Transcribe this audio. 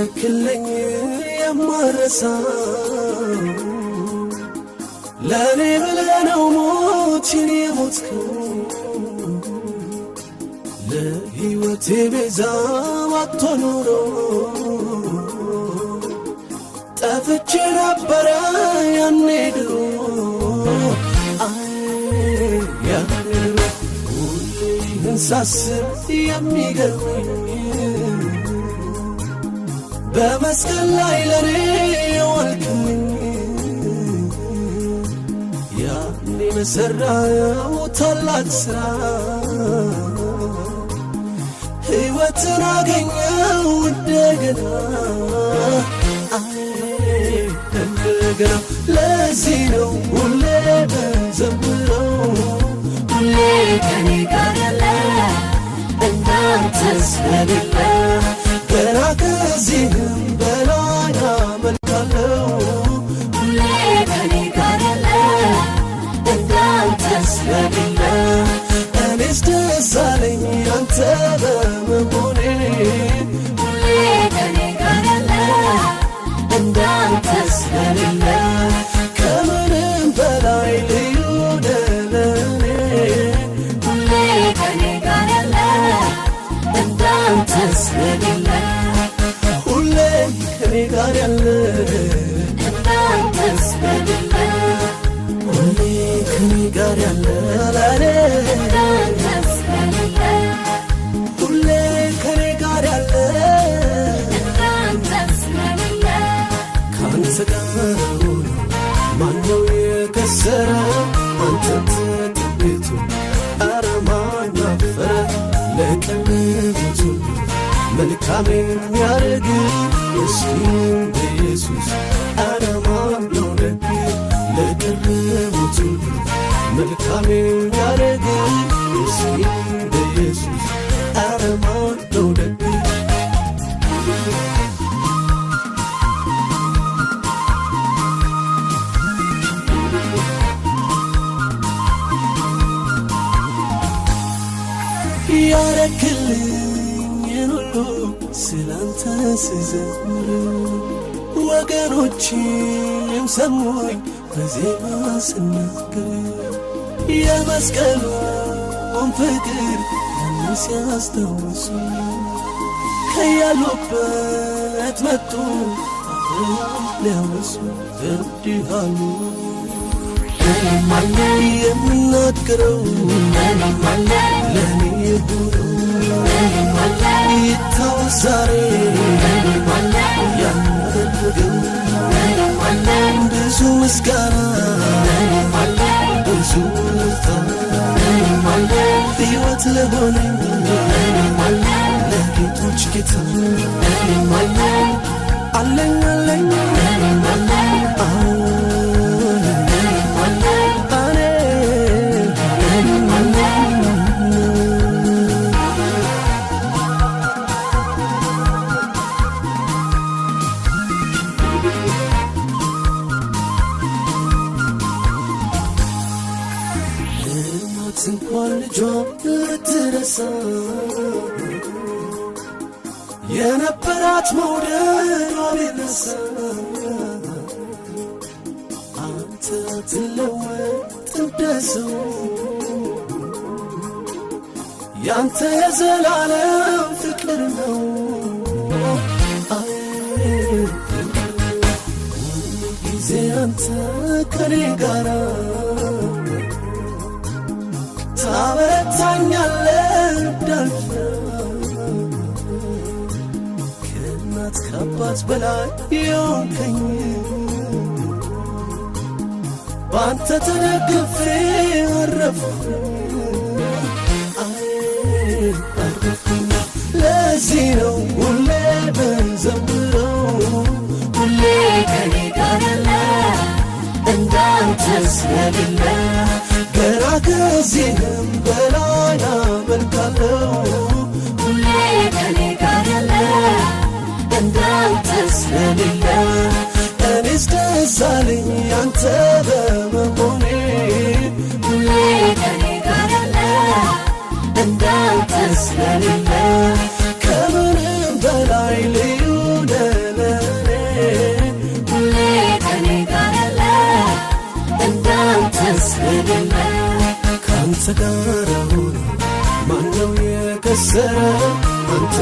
ያረክልኝ የማረሳው ለኔ ብለህ ነው ሞትን የሞትከው ለሕይወቴ ቤዛ ባትሆን ኖሮ ጠፍቼ ነበረ ያኔ ድሮ ሁሌህን ሳስብ የሚገርመኝ በመስቀል ላይ ለኔ የዋልክልኝ ያኔ በሠራኸው ታላቅ ሥራ ሕይወትን አገኘው እንደገና እንደገና ለዚህ ነው ሁሌ በዘምረው ሁሌ ከኔ ጋር ያለ እንዳንተ ስለሌለ ገና ከዚህም በላይ አመልካለሁ ሁሌ ከኔ ጋር ያለ እንዳንተ ስለሌለ እኔስ ደስ አለኝ አንተ በመሆኔ ሁሌ ከኔ ጋር ያለ እንዳንተ ስለሌለ ከምንም በላይ ልዩ ለኔ ሁሌ ከኔ ጋር ያለ እንዳንተ ስለሌለ ሁሌ ከኔ ጋር ያለ እንዳንተ ስለሌለ ሁሌ ከኔ ጋር ያለ ለኔ እንዳንተ ስለሌለ ሁሌ ከኔ ጋር ያለ እንዳንተ ስለሌለ ካንተ ጋር ሆኖ ማነው የከሰረ አንተን ተጠግቶ ኧረ ማን አፈረ ለቀረቡት ሁሉ መልካም የሚያደርግ ምስኪን ኢየሱስ ኧረ ማን ነው ደግ ለቀረቡት ሁሉ መልካም የሚያደርግ ምስኪን ኢየሱስ ኧረ ማን ነው ደግ ያረክልኝን ሁሉ ስላንተ ስዘምር ወገኖቼም ሰሙኝ በዜማ ስናገር የመስቀሉን ፍቅር ያን ሲያስታውሱ ከያሉበት መጡ ሊያወሱ እንዲህ አሉ የምናገረው ለኔ የሆነው ይታወስ ዛሬ ያደረገው ብዙ ምስጋና ብዙ እልልታ ሕይወት ለሆነኝ ለጌቶች ጌታ አለኝ አለኝ እንኳን ልጇ ልትረሳ የነበራት መውደዷ ቢነሳ አንተ ትለወጥ እንደ ሰው ያንተ የዘላለም ፍቅር ነው ጊዜ አንተ ከኔ ጋራ ታበረታኛለህ እንዳልፍ ከእናት ከአባት በላይ የሆንከኝ በአንተ ተደግፌ አረፍኩ አረፍኩኝ ለዚህ ነው ሁሌ በዘምረው ሁሌ ከኔ ጋር ያለ እንዳንተ ስለሌለ ገና ከዚህም በላይ አመልካለሁ ሁሌ ከኔ ጋር ያለ እንዳንተ ስለሌለ እኔስ ደስ አለኝ አንተ በመሆኔ ሁሌ ከኔ ጋር ያለ እንዳንተ ስለሌለ ከምንም በላይ ልዩ ስለሌለ ካንተ ጋር ሆኖ ማነው የከሰረ አንተ